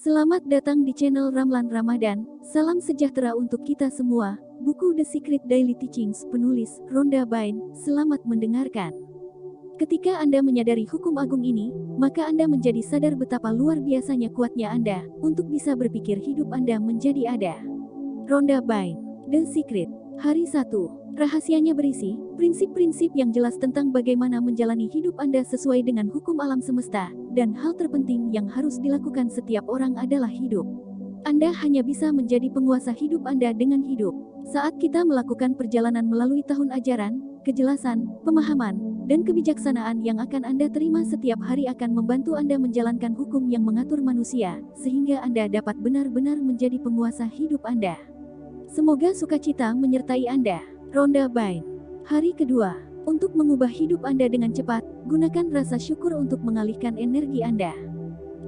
Selamat datang di channel Ramlan Ramadan. Salam sejahtera untuk kita semua. Buku The Secret Daily Teachings penulis Rhonda Byrne. Selamat mendengarkan. Ketika Anda menyadari hukum agung ini, maka Anda menjadi sadar betapa luar biasanya kuatnya Anda untuk bisa berpikir hidup Anda menjadi ada. Rhonda Byrne. The Secret. Hari 1. Rahasianya berisi prinsip-prinsip yang jelas tentang bagaimana menjalani hidup Anda sesuai dengan hukum alam semesta, dan hal terpenting yang harus dilakukan setiap orang adalah hidup. Anda hanya bisa menjadi penguasa hidup Anda dengan hidup. Saat kita melakukan perjalanan melalui tahun ajaran, kejelasan, pemahaman, dan kebijaksanaan yang akan Anda terima setiap hari akan membantu Anda menjalankan hukum yang mengatur manusia, sehingga Anda dapat benar-benar menjadi penguasa hidup Anda. Semoga sukacita menyertai Anda. Rhonda Byrne. Hari kedua. Untuk mengubah hidup Anda dengan cepat, gunakan rasa syukur untuk mengalihkan energi Anda.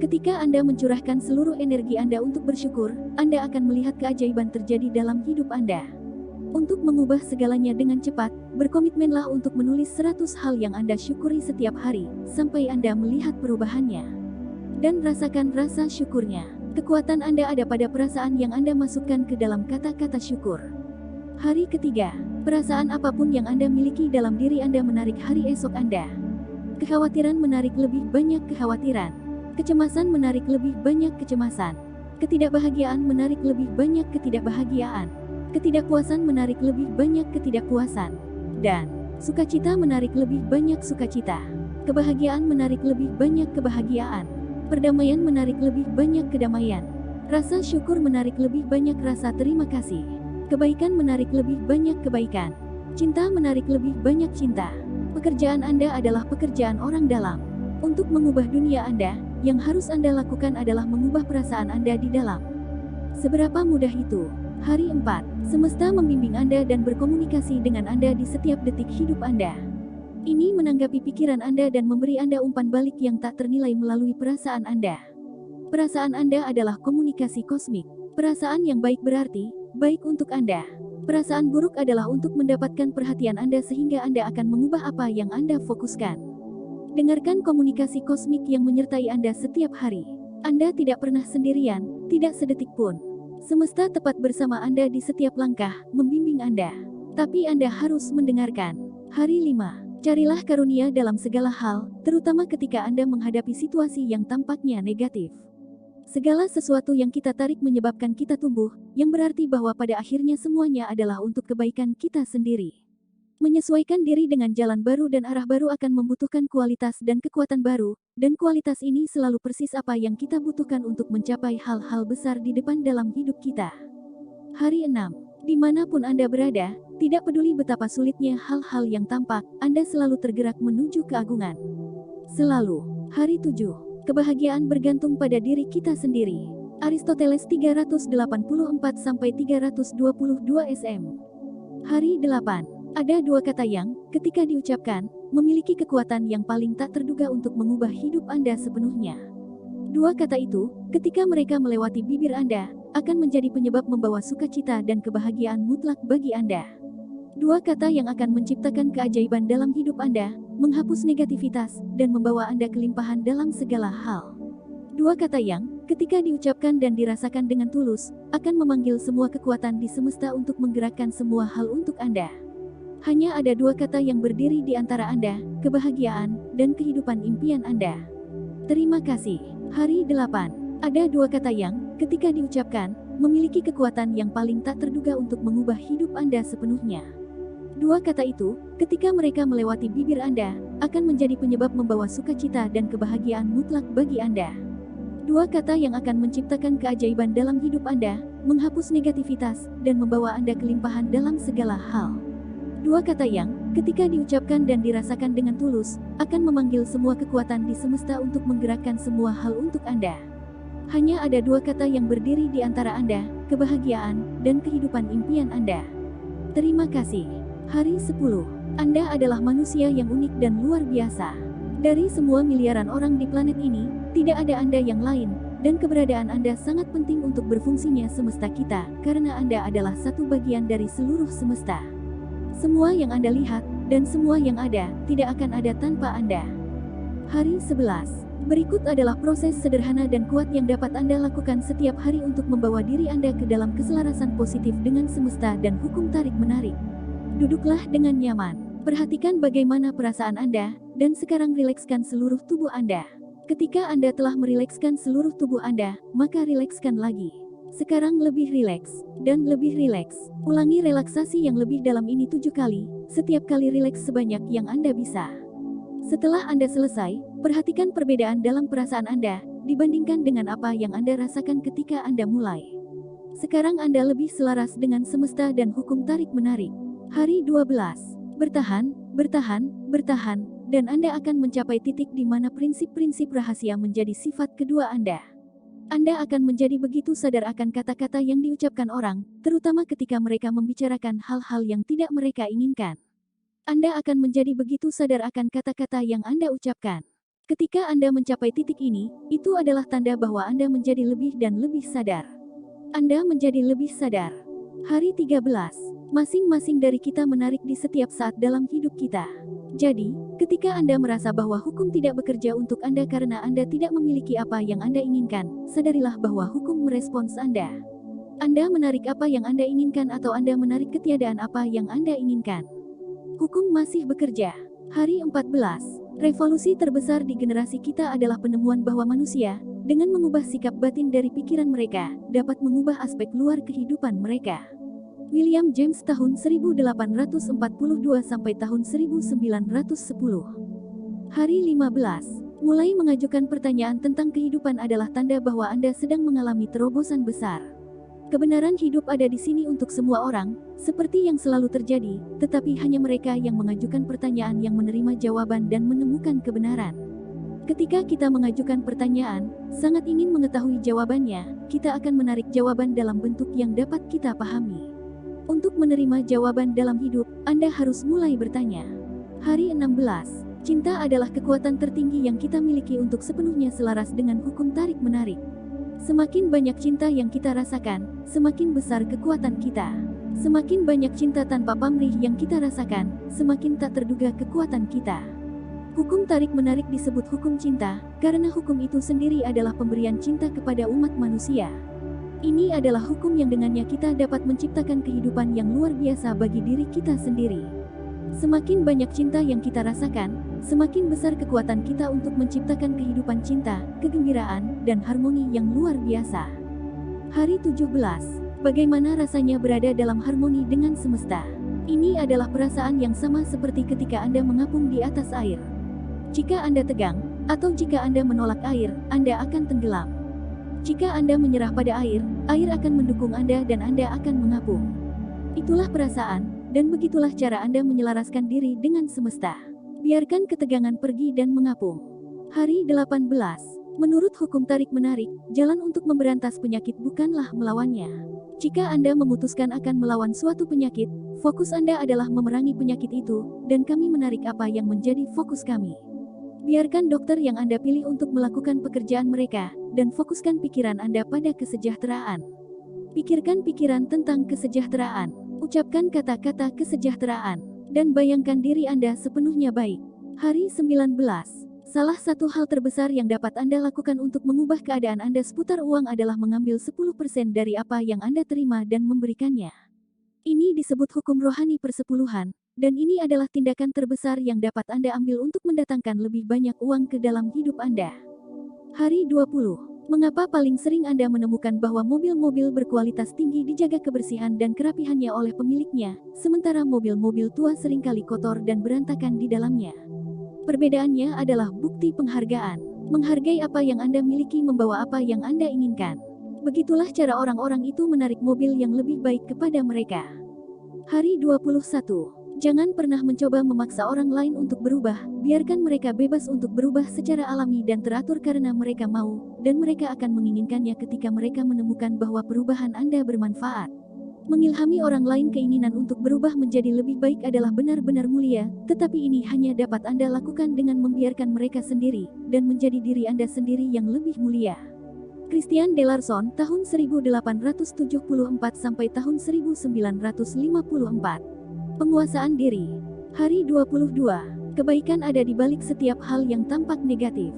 Ketika Anda mencurahkan seluruh energi Anda untuk bersyukur, Anda akan melihat keajaiban terjadi dalam hidup Anda. Untuk mengubah segalanya dengan cepat, berkomitmenlah untuk menulis 100 hal yang Anda syukuri setiap hari, sampai Anda melihat perubahannya. Dan rasakan rasa syukurnya. Kekuatan Anda ada pada perasaan yang Anda masukkan ke dalam kata-kata syukur. Hari ketiga. Perasaan apapun yang Anda miliki dalam diri Anda menarik hari esok Anda. Kekhawatiran menarik lebih banyak kekhawatiran. Kecemasan menarik lebih banyak kecemasan. Ketidakbahagiaan menarik lebih banyak ketidakbahagiaan. Ketidakpuasan menarik lebih banyak ketidakpuasan. Dan sukacita menarik lebih banyak sukacita. Kebahagiaan menarik lebih banyak kebahagiaan. Perdamaian menarik lebih banyak kedamaian. Rasa syukur menarik lebih banyak rasa terima kasih. Kebaikan menarik lebih banyak kebaikan. Cinta menarik lebih banyak cinta. Pekerjaan Anda adalah pekerjaan orang dalam. Untuk mengubah dunia Anda, yang harus Anda lakukan adalah mengubah perasaan Anda di dalam. Seberapa mudah itu? Hari 4. Semesta membimbing Anda dan berkomunikasi dengan Anda di setiap detik hidup Anda. Ini menanggapi pikiran Anda dan memberi Anda umpan balik yang tak ternilai melalui perasaan Anda. Perasaan Anda adalah komunikasi kosmik. Perasaan yang baik berarti baik untuk Anda. Perasaan buruk adalah untuk mendapatkan perhatian Anda sehingga Anda akan mengubah apa yang Anda fokuskan. Dengarkan komunikasi kosmik yang menyertai Anda setiap hari. Anda tidak pernah sendirian, tidak sedetik pun. Semesta tepat bersama Anda di setiap langkah, membimbing Anda. Tapi Anda harus mendengarkan. Hari 5. Carilah karunia dalam segala hal, terutama ketika Anda menghadapi situasi yang tampaknya negatif. Segala sesuatu yang kita tarik menyebabkan kita tumbuh, yang berarti bahwa pada akhirnya semuanya adalah untuk kebaikan kita sendiri. Menyesuaikan diri dengan jalan baru dan arah baru akan membutuhkan kualitas dan kekuatan baru, dan kualitas ini selalu persis apa yang kita butuhkan untuk mencapai hal-hal besar di depan dalam hidup kita. Hari 6. Dimanapun Anda berada, tidak peduli betapa sulitnya hal-hal yang tampak, Anda selalu tergerak menuju keagungan. Selalu. Hari 7. Kebahagiaan bergantung pada diri kita sendiri. Aristoteles 384-322 SM. Hari 8. Ada dua kata yang, ketika diucapkan, memiliki kekuatan yang paling tak terduga untuk mengubah hidup Anda sepenuhnya. Dua kata itu, ketika mereka melewati bibir Anda, akan menjadi penyebab membawa sukacita dan kebahagiaan mutlak bagi Anda. Dua kata yang akan menciptakan keajaiban dalam hidup Anda, menghapus negativitas, dan membawa Anda kelimpahan dalam segala hal. Dua kata yang, ketika diucapkan dan dirasakan dengan tulus, akan memanggil semua kekuatan di semesta untuk menggerakkan semua hal untuk Anda. Hanya ada dua kata yang berdiri di antara Anda, kebahagiaan, dan kehidupan impian Anda. Terima kasih. Hari 8. Ada dua kata yang, ketika diucapkan, memiliki kekuatan yang paling tak terduga untuk mengubah hidup Anda sepenuhnya. Dua kata itu, ketika mereka melewati bibir Anda, akan menjadi penyebab membawa sukacita dan kebahagiaan mutlak bagi Anda. Dua kata yang akan menciptakan keajaiban dalam hidup Anda, menghapus negativitas, dan membawa Anda kelimpahan dalam segala hal. Dua kata yang, ketika diucapkan dan dirasakan dengan tulus, akan memanggil semua kekuatan di semesta untuk menggerakkan semua hal untuk Anda. Hanya ada dua kata yang berdiri di antara Anda, kebahagiaan, dan kehidupan impian Anda. Terima kasih. Hari 10. Anda adalah manusia yang unik dan luar biasa. Dari semua miliaran orang di planet ini, tidak ada Anda yang lain, dan keberadaan Anda sangat penting untuk berfungsinya semesta kita, karena Anda adalah satu bagian dari seluruh semesta. Semua yang Anda lihat, dan semua yang ada, tidak akan ada tanpa Anda. Hari 11. Berikut adalah proses sederhana dan kuat yang dapat Anda lakukan setiap hari untuk membawa diri Anda ke dalam keselarasan positif dengan semesta dan hukum tarik-menarik. Duduklah dengan nyaman. Perhatikan bagaimana perasaan Anda, dan sekarang rilekskan seluruh tubuh Anda. Ketika Anda telah merilekskan seluruh tubuh Anda, maka rilekskan lagi. Sekarang lebih rileks, dan lebih rileks. Ulangi relaksasi yang lebih dalam ini 7 kali, setiap kali rileks sebanyak yang Anda bisa. Setelah Anda selesai, perhatikan perbedaan dalam perasaan Anda, dibandingkan dengan apa yang Anda rasakan ketika Anda mulai. Sekarang Anda lebih selaras dengan semesta dan hukum tarik-menarik. Hari 12. Bertahan, bertahan, bertahan, dan Anda akan mencapai titik di mana prinsip-prinsip rahasia menjadi sifat kedua Anda. Anda akan menjadi begitu sadar akan kata-kata yang diucapkan orang, terutama ketika mereka membicarakan hal-hal yang tidak mereka inginkan. Anda akan menjadi begitu sadar akan kata-kata yang Anda ucapkan. Ketika Anda mencapai titik ini, itu adalah tanda bahwa Anda menjadi lebih dan lebih sadar. Anda menjadi lebih sadar. Hari 13. Masing-masing dari kita menarik di setiap saat dalam hidup kita. Jadi, ketika Anda merasa bahwa hukum tidak bekerja untuk Anda karena Anda tidak memiliki apa yang Anda inginkan, sadarilah bahwa hukum merespons Anda. Anda menarik apa yang Anda inginkan atau Anda menarik ketiadaan apa yang Anda inginkan. Hukum masih bekerja. Hari 14. Revolusi terbesar di generasi kita adalah penemuan bahwa manusia, dengan mengubah sikap batin dari pikiran mereka, dapat mengubah aspek luar kehidupan mereka. William James tahun 1842 sampai tahun 1910. Hari 15. Mulai mengajukan pertanyaan tentang kehidupan adalah tanda bahwa Anda sedang mengalami terobosan besar. Kebenaran hidup ada di sini untuk semua orang, seperti yang selalu terjadi, tetapi hanya mereka yang mengajukan pertanyaan yang menerima jawaban dan menemukan kebenaran. Ketika kita mengajukan pertanyaan, sangat ingin mengetahui jawabannya, kita akan menarik jawaban dalam bentuk yang dapat kita pahami. Untuk menerima jawaban dalam hidup, Anda harus mulai bertanya. Hari 16. Cinta adalah kekuatan tertinggi yang kita miliki untuk sepenuhnya selaras dengan hukum tarik-menarik. Semakin banyak cinta yang kita rasakan, semakin besar kekuatan kita. Semakin banyak cinta tanpa pamrih yang kita rasakan, semakin tak terduga kekuatan kita. Hukum tarik-menarik disebut hukum cinta, karena hukum itu sendiri adalah pemberian cinta kepada umat manusia. Ini adalah hukum yang dengannya kita dapat menciptakan kehidupan yang luar biasa bagi diri kita sendiri. Semakin banyak cinta yang kita rasakan, semakin besar kekuatan kita untuk menciptakan kehidupan cinta, kegembiraan, dan harmoni yang luar biasa. Hari 17. Bagaimana rasanya berada dalam harmoni dengan semesta? Ini adalah perasaan yang sama seperti ketika Anda mengapung di atas air. Jika Anda tegang, atau jika Anda menolak air, Anda akan tenggelam. Jika Anda menyerah pada air, air akan mendukung Anda dan Anda akan mengapung. Itulah perasaan, dan begitulah cara Anda menyelaraskan diri dengan semesta. Biarkan ketegangan pergi dan mengapung. Hari 18. Menurut hukum tarik-menarik, jalan untuk memberantas penyakit bukanlah melawannya. Jika Anda memutuskan akan melawan suatu penyakit, fokus Anda adalah memerangi penyakit itu, dan kami menarik apa yang menjadi fokus kami. Biarkan dokter yang Anda pilih untuk melakukan pekerjaan mereka, dan fokuskan pikiran Anda pada kesejahteraan. Pikirkan pikiran tentang kesejahteraan. Ucapkan kata-kata kesejahteraan, dan bayangkan diri Anda sepenuhnya baik. Hari 19. Salah satu hal terbesar yang dapat Anda lakukan untuk mengubah keadaan Anda seputar uang adalah mengambil 10% dari apa yang Anda terima dan memberikannya. Ini disebut hukum rohani persepuluhan, dan ini adalah tindakan terbesar yang dapat Anda ambil untuk mendatangkan lebih banyak uang ke dalam hidup Anda. Hari 20. Mengapa paling sering Anda menemukan bahwa mobil-mobil berkualitas tinggi dijaga kebersihan dan kerapihannya oleh pemiliknya, sementara mobil-mobil tua seringkali kotor dan berantakan di dalamnya? Perbedaannya adalah bukti penghargaan. Menghargai apa yang Anda miliki membawa apa yang Anda inginkan. Begitulah cara orang-orang itu menarik mobil yang lebih baik kepada mereka. Hari 21. Jangan pernah mencoba memaksa orang lain untuk berubah, biarkan mereka bebas untuk berubah secara alami dan teratur karena mereka mau, dan mereka akan menginginkannya ketika mereka menemukan bahwa perubahan Anda bermanfaat. Mengilhami orang lain keinginan untuk berubah menjadi lebih baik adalah benar-benar mulia, tetapi ini hanya dapat Anda lakukan dengan membiarkan mereka sendiri, dan menjadi diri Anda sendiri yang lebih mulia. Christian D. Larson, tahun 1874 sampai tahun 1954. Penguasaan diri. Hari 22. Kebaikan ada di balik setiap hal yang tampak negatif.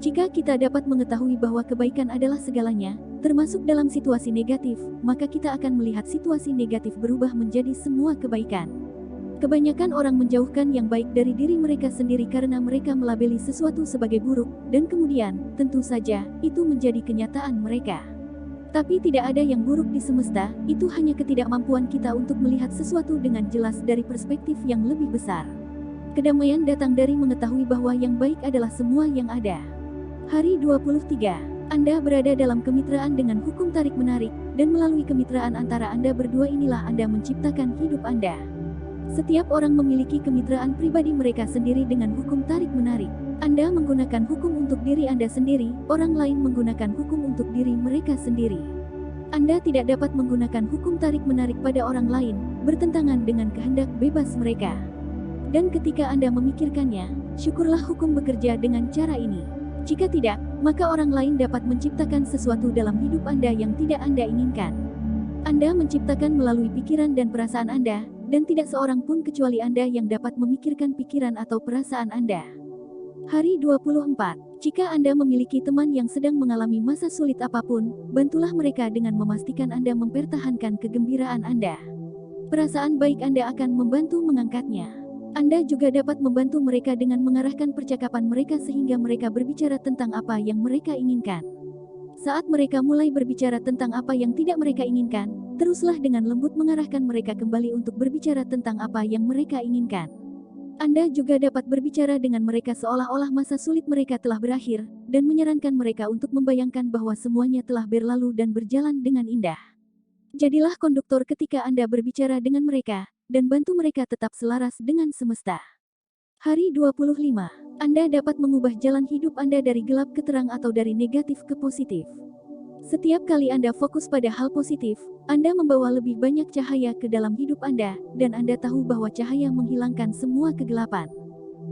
Jika kita dapat mengetahui bahwa kebaikan adalah segalanya, termasuk dalam situasi negatif, maka kita akan melihat situasi negatif berubah menjadi semua kebaikan. Kebanyakan orang menjauhkan yang baik dari diri mereka sendiri karena mereka melabeli sesuatu sebagai buruk, dan kemudian, tentu saja, itu menjadi kenyataan mereka. Tapi tidak ada yang buruk di semesta, itu hanya ketidakmampuan kita untuk melihat sesuatu dengan jelas dari perspektif yang lebih besar. Kedamaian datang dari mengetahui bahwa yang baik adalah semua yang ada. Hari 23. Anda berada dalam kemitraan dengan hukum tarik-menarik, dan melalui kemitraan antara Anda berdua inilah Anda menciptakan hidup Anda. Setiap orang memiliki kemitraan pribadi mereka sendiri dengan hukum tarik-menarik. Anda menggunakan hukum untuk diri Anda sendiri, orang lain menggunakan hukum untuk diri mereka sendiri. Anda tidak dapat menggunakan hukum tarik-menarik pada orang lain, bertentangan dengan kehendak bebas mereka. Dan ketika Anda memikirkannya, syukurlah hukum bekerja dengan cara ini. Jika tidak, maka orang lain dapat menciptakan sesuatu dalam hidup Anda yang tidak Anda inginkan. Anda menciptakan melalui pikiran dan perasaan Anda, dan tidak seorang pun kecuali Anda yang dapat memikirkan pikiran atau perasaan Anda. Hari 24. Jika Anda memiliki teman yang sedang mengalami masa sulit apapun, bantulah mereka dengan memastikan Anda mempertahankan kegembiraan Anda. Perasaan baik Anda akan membantu mengangkatnya. Anda juga dapat membantu mereka dengan mengarahkan percakapan mereka sehingga mereka berbicara tentang apa yang mereka inginkan. Saat mereka mulai berbicara tentang apa yang tidak mereka inginkan, teruslah dengan lembut mengarahkan mereka kembali untuk berbicara tentang apa yang mereka inginkan. Anda juga dapat berbicara dengan mereka seolah-olah masa sulit mereka telah berakhir, dan menyarankan mereka untuk membayangkan bahwa semuanya telah berlalu dan berjalan dengan indah. Jadilah konduktor ketika Anda berbicara dengan mereka, dan bantu mereka tetap selaras dengan semesta. Hari 25. Anda dapat mengubah jalan hidup Anda dari gelap ke terang atau dari negatif ke positif. Setiap kali Anda fokus pada hal positif, Anda membawa lebih banyak cahaya ke dalam hidup Anda, dan Anda tahu bahwa cahaya menghilangkan semua kegelapan.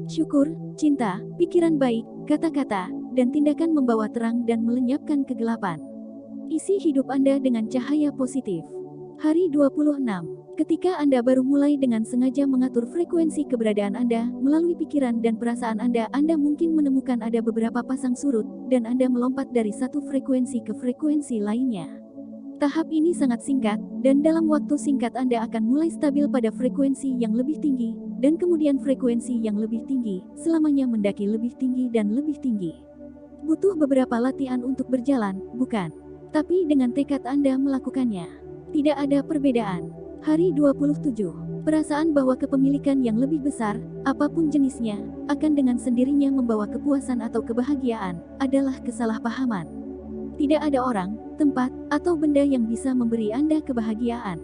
Syukur, cinta, pikiran baik, kata-kata, dan tindakan membawa terang dan melenyapkan kegelapan. Isi hidup Anda dengan cahaya positif. Hari 26. Ketika Anda baru mulai dengan sengaja mengatur frekuensi keberadaan Anda, melalui pikiran dan perasaan Anda mungkin menemukan ada beberapa pasang surut, dan Anda melompat dari satu frekuensi ke frekuensi lainnya. Tahap ini sangat singkat, dan dalam waktu singkat Anda akan mulai stabil pada frekuensi yang lebih tinggi, dan kemudian frekuensi yang lebih tinggi, selamanya mendaki lebih tinggi dan lebih tinggi. Butuh beberapa latihan untuk berjalan, bukan? Tapi dengan tekad Anda melakukannya, tidak ada perbedaan. Hari 27. Perasaan bahwa kepemilikan yang lebih besar, apapun jenisnya, akan dengan sendirinya membawa kepuasan atau kebahagiaan, adalah kesalahpahaman. Tidak ada orang, tempat, atau benda yang bisa memberi Anda kebahagiaan.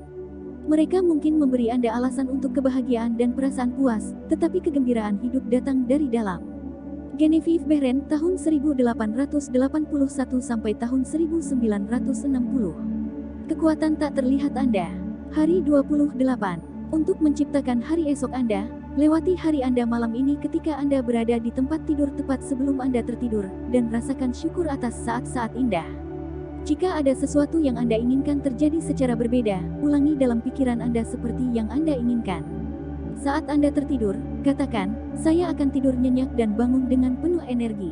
Mereka mungkin memberi Anda alasan untuk kebahagiaan dan perasaan puas, tetapi kegembiraan hidup datang dari dalam. Genevieve Behrend, tahun 1881 sampai tahun 1960. Kekuatan tak terlihat Anda. Hari 28. Untuk menciptakan hari esok Anda, lewati hari Anda malam ini ketika Anda berada di tempat tidur tepat sebelum Anda tertidur, dan rasakan syukur atas saat-saat indah. Jika ada sesuatu yang Anda inginkan terjadi secara berbeda, ulangi dalam pikiran Anda seperti yang Anda inginkan. Saat Anda tertidur, katakan, saya akan tidur nyenyak dan bangun dengan penuh energi.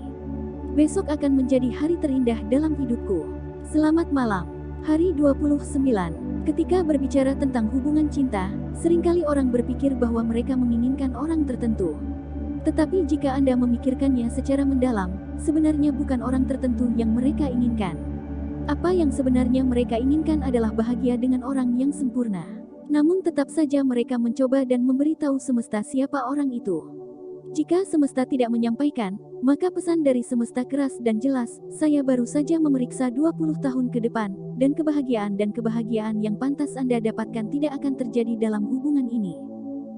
Besok akan menjadi hari terindah dalam hidupku. Selamat malam. Hari 29. Ketika berbicara tentang hubungan cinta, seringkali orang berpikir bahwa mereka menginginkan orang tertentu. Tetapi jika Anda memikirkannya secara mendalam, sebenarnya bukan orang tertentu yang mereka inginkan. Apa yang sebenarnya mereka inginkan adalah bahagia dengan orang yang sempurna. Namun tetap saja mereka mencoba dan memberitahu semesta siapa orang itu. Jika semesta tidak menyampaikan, maka pesan dari semesta keras dan jelas, saya baru saja memeriksa 20 tahun ke depan, dan kebahagiaan yang pantas Anda dapatkan tidak akan terjadi dalam hubungan ini.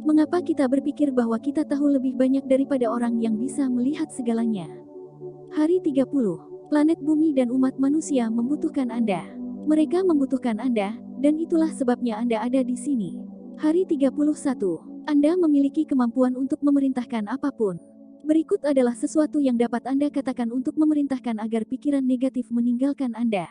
Mengapa kita berpikir bahwa kita tahu lebih banyak daripada orang yang bisa melihat segalanya? Hari 30. Planet bumi dan umat manusia membutuhkan Anda. Mereka membutuhkan Anda, dan itulah sebabnya Anda ada di sini. Hari 31. Anda memiliki kemampuan untuk memerintahkan apapun. Berikut adalah sesuatu yang dapat Anda katakan untuk memerintahkan agar pikiran negatif meninggalkan Anda.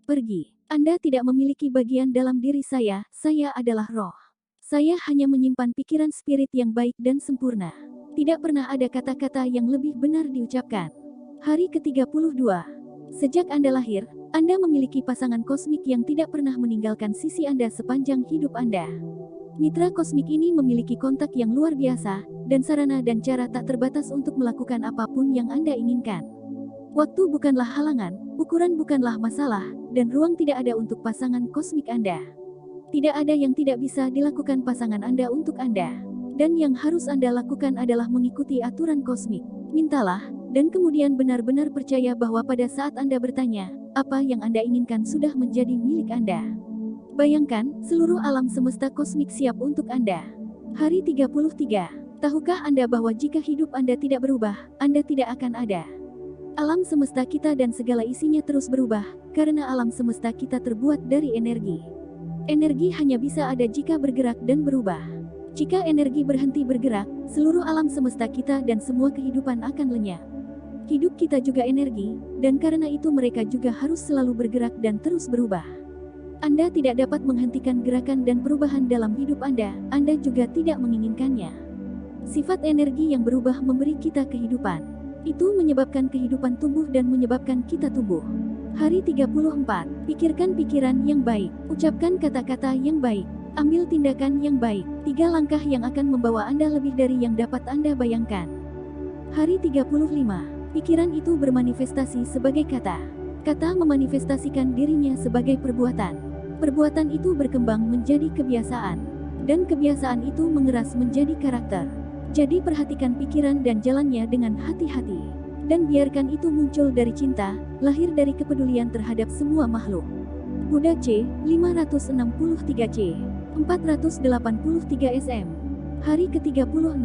Pergi. Anda tidak memiliki bagian dalam diri saya adalah roh. Saya hanya menyimpan pikiran spirit yang baik dan sempurna. Tidak pernah ada kata-kata yang lebih benar diucapkan. Hari ke-32. Sejak Anda lahir, Anda memiliki pasangan kosmik yang tidak pernah meninggalkan sisi Anda sepanjang hidup Anda. Mitra kosmik ini memiliki kontak yang luar biasa, dan sarana dan cara tak terbatas untuk melakukan apapun yang Anda inginkan. Waktu bukanlah halangan, ukuran bukanlah masalah, dan ruang tidak ada untuk pasangan kosmik Anda. Tidak ada yang tidak bisa dilakukan pasangan Anda untuk Anda. Dan yang harus Anda lakukan adalah mengikuti aturan kosmik. Mintalah, dan kemudian benar-benar percaya bahwa pada saat Anda bertanya, apa yang Anda inginkan sudah menjadi milik Anda. Bayangkan, seluruh alam semesta kosmik siap untuk Anda. Hari 33. Tahukah Anda bahwa jika hidup Anda tidak berubah, Anda tidak akan ada? Alam semesta kita dan segala isinya terus berubah, karena alam semesta kita terbuat dari energi. Energi hanya bisa ada jika bergerak dan berubah. Jika energi berhenti bergerak, seluruh alam semesta kita dan semua kehidupan akan lenyap. Hidup kita juga energi, dan karena itu mereka juga harus selalu bergerak dan terus berubah. Anda tidak dapat menghentikan gerakan dan perubahan dalam hidup Anda juga tidak menginginkannya. Sifat energi yang berubah memberi kita kehidupan. Itu menyebabkan kehidupan tumbuh dan menyebabkan kita tumbuh. Hari 34. Pikirkan pikiran yang baik, ucapkan kata-kata yang baik, ambil tindakan yang baik. 3 langkah yang akan membawa Anda lebih dari yang dapat Anda bayangkan. Hari 35. Pikiran itu bermanifestasi sebagai kata. Kata memanifestasikan dirinya sebagai perbuatan. Perbuatan itu berkembang menjadi kebiasaan, dan kebiasaan itu mengeras menjadi karakter. Jadi perhatikan pikiran dan jalannya dengan hati-hati, dan biarkan itu muncul dari cinta, lahir dari kepedulian terhadap semua makhluk. Buddha C. 563 C. 483 SM. Hari ke-36.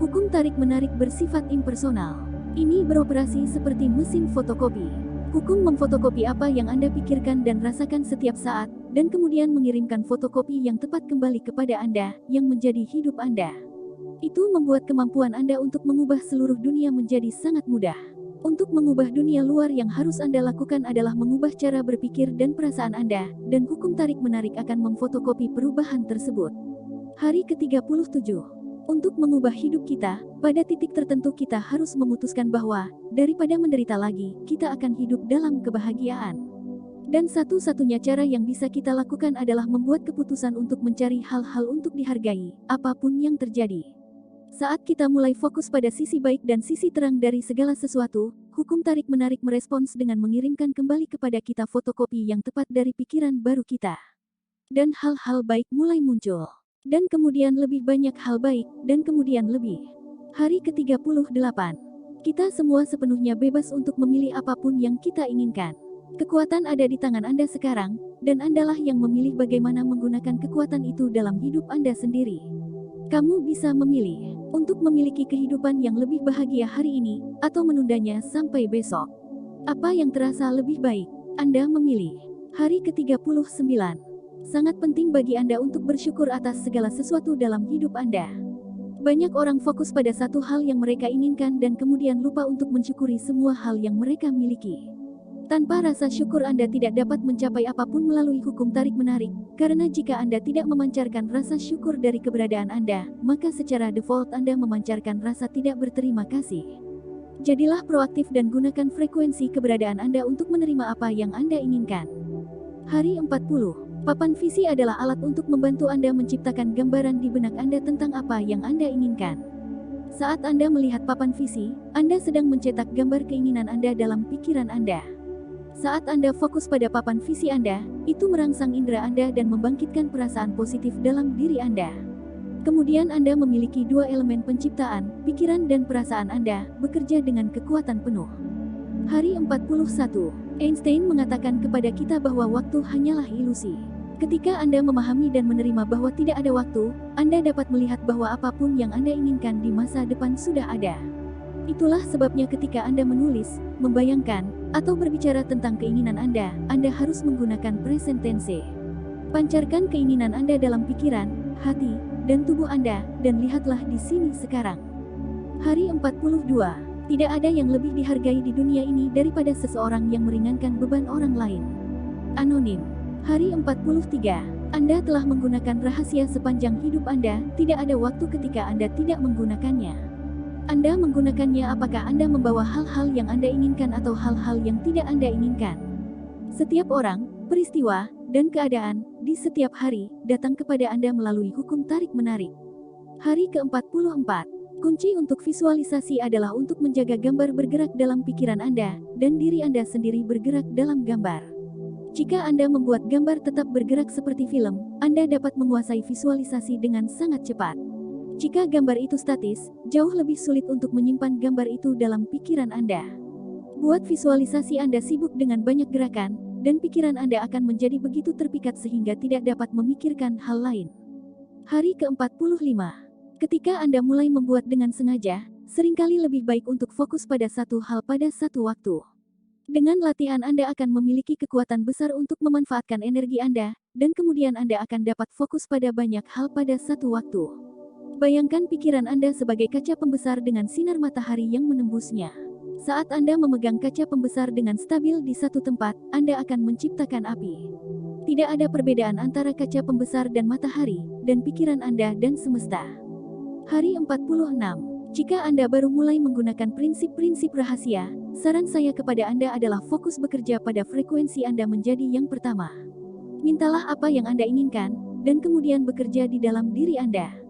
Hukum tarik-menarik bersifat impersonal. Ini beroperasi seperti mesin fotokopi. Hukum memfotokopi apa yang Anda pikirkan dan rasakan setiap saat, dan kemudian mengirimkan fotokopi yang tepat kembali kepada Anda, yang menjadi hidup Anda. Itu membuat kemampuan Anda untuk mengubah seluruh dunia menjadi sangat mudah. Untuk mengubah dunia luar yang harus Anda lakukan adalah mengubah cara berpikir dan perasaan Anda, dan hukum tarik-menarik akan memfotokopi perubahan tersebut. Hari ke-37. Untuk mengubah hidup kita, pada titik tertentu kita harus memutuskan bahwa, daripada menderita lagi, kita akan hidup dalam kebahagiaan. Dan satu-satunya cara yang bisa kita lakukan adalah membuat keputusan untuk mencari hal-hal untuk dihargai, apapun yang terjadi. Saat kita mulai fokus pada sisi baik dan sisi terang dari segala sesuatu, hukum tarik-menarik merespons dengan mengirimkan kembali kepada kita fotokopi yang tepat dari pikiran baru kita. Dan hal-hal baik mulai muncul. Dan kemudian lebih banyak hal baik, dan kemudian lebih. Hari ke-38. Kita semua sepenuhnya bebas untuk memilih apapun yang kita inginkan. Kekuatan ada di tangan Anda sekarang, dan Andalah yang memilih bagaimana menggunakan kekuatan itu dalam hidup Anda sendiri. Kamu bisa memilih untuk memiliki kehidupan yang lebih bahagia hari ini, atau menundanya sampai besok. Apa yang terasa lebih baik? Anda memilih. Hari ke-39. Sangat penting bagi Anda untuk bersyukur atas segala sesuatu dalam hidup Anda. Banyak orang fokus pada satu hal yang mereka inginkan dan kemudian lupa untuk mensyukuri semua hal yang mereka miliki. Tanpa rasa syukur Anda tidak dapat mencapai apapun melalui hukum tarik-menarik, karena jika Anda tidak memancarkan rasa syukur dari keberadaan Anda, maka secara default Anda memancarkan rasa tidak berterima kasih. Jadilah proaktif dan gunakan frekuensi keberadaan Anda untuk menerima apa yang Anda inginkan. Hari 40. Papan visi adalah alat untuk membantu Anda menciptakan gambaran di benak Anda tentang apa yang Anda inginkan. Saat Anda melihat papan visi, Anda sedang mencetak gambar keinginan Anda dalam pikiran Anda. Saat Anda fokus pada papan visi Anda, itu merangsang indera Anda dan membangkitkan perasaan positif dalam diri Anda. Kemudian Anda memiliki 2 elemen penciptaan, pikiran dan perasaan Anda, bekerja dengan kekuatan penuh. Hari 41. Einstein mengatakan kepada kita bahwa waktu hanyalah ilusi. Ketika Anda memahami dan menerima bahwa tidak ada waktu, Anda dapat melihat bahwa apapun yang Anda inginkan di masa depan sudah ada. Itulah sebabnya ketika Anda menulis, membayangkan, atau berbicara tentang keinginan Anda harus menggunakan present tense. Pancarkan keinginan Anda dalam pikiran, hati, dan tubuh Anda, dan lihatlah di sini sekarang. Hari 42. Tidak ada yang lebih dihargai di dunia ini daripada seseorang yang meringankan beban orang lain. Anonim. Hari 43. Anda telah menggunakan rahasia sepanjang hidup Anda, tidak ada waktu ketika Anda tidak menggunakannya. Anda menggunakannya apakah Anda membawa hal-hal yang Anda inginkan atau hal-hal yang tidak Anda inginkan. Setiap orang, peristiwa, dan keadaan, di setiap hari, datang kepada Anda melalui hukum tarik-menarik. Hari ke-44. Kunci untuk visualisasi adalah untuk menjaga gambar bergerak dalam pikiran Anda, dan diri Anda sendiri bergerak dalam gambar. Jika Anda membuat gambar tetap bergerak seperti film, Anda dapat menguasai visualisasi dengan sangat cepat. Jika gambar itu statis, jauh lebih sulit untuk menyimpan gambar itu dalam pikiran Anda. Buat visualisasi Anda sibuk dengan banyak gerakan, dan pikiran Anda akan menjadi begitu terpikat sehingga tidak dapat memikirkan hal lain. Hari ke-45. Ketika Anda mulai membuat dengan sengaja, seringkali lebih baik untuk fokus pada satu hal pada satu waktu. Dengan latihan Anda akan memiliki kekuatan besar untuk memanfaatkan energi Anda, dan kemudian Anda akan dapat fokus pada banyak hal pada satu waktu. Bayangkan pikiran Anda sebagai kaca pembesar dengan sinar matahari yang menembusnya. Saat Anda memegang kaca pembesar dengan stabil di satu tempat, Anda akan menciptakan api. Tidak ada perbedaan antara kaca pembesar dan matahari, dan pikiran Anda dan semesta. Hari 46. Jika Anda baru mulai menggunakan prinsip-prinsip rahasia, saran saya kepada Anda adalah fokus bekerja pada frekuensi Anda menjadi yang pertama. Mintalah apa yang Anda inginkan, dan kemudian bekerja di dalam diri Anda.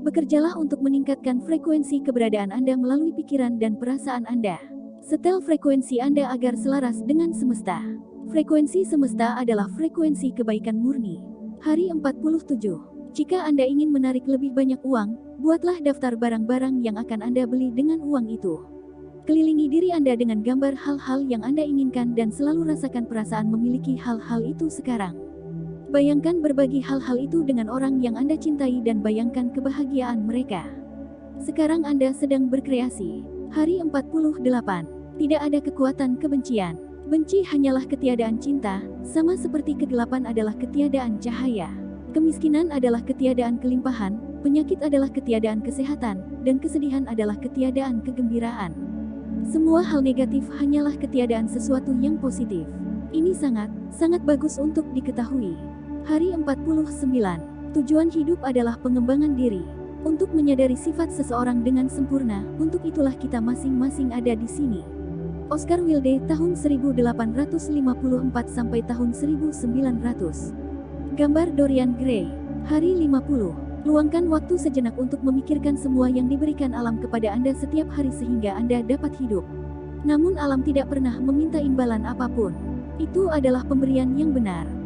Bekerjalah untuk meningkatkan frekuensi keberadaan Anda melalui pikiran dan perasaan Anda. Setel frekuensi Anda agar selaras dengan semesta. Frekuensi semesta adalah frekuensi kebaikan murni. Hari 47. Jika Anda ingin menarik lebih banyak uang, buatlah daftar barang-barang yang akan Anda beli dengan uang itu. Kelilingi diri Anda dengan gambar hal-hal yang Anda inginkan dan selalu rasakan perasaan memiliki hal-hal itu sekarang. Bayangkan berbagi hal-hal itu dengan orang yang Anda cintai dan bayangkan kebahagiaan mereka. Sekarang Anda sedang berkreasi. Hari 48. Tidak ada kekuatan kebencian. Benci hanyalah ketiadaan cinta, sama seperti kegelapan adalah ketiadaan cahaya. Kemiskinan adalah ketiadaan kelimpahan, penyakit adalah ketiadaan kesehatan, dan kesedihan adalah ketiadaan kegembiraan. Semua hal negatif hanyalah ketiadaan sesuatu yang positif. Ini sangat bagus untuk diketahui. Hari 49. Tujuan hidup adalah pengembangan diri. Untuk menyadari sifat seseorang dengan sempurna, untuk itulah kita masing-masing ada di sini. Oscar Wilde tahun 1854 sampai tahun 1900. Gambar Dorian Gray. Hari 50. Luangkan waktu sejenak untuk memikirkan semua yang diberikan alam kepada Anda setiap hari sehingga Anda dapat hidup. Namun alam tidak pernah meminta imbalan apapun. Itu adalah pemberian yang benar.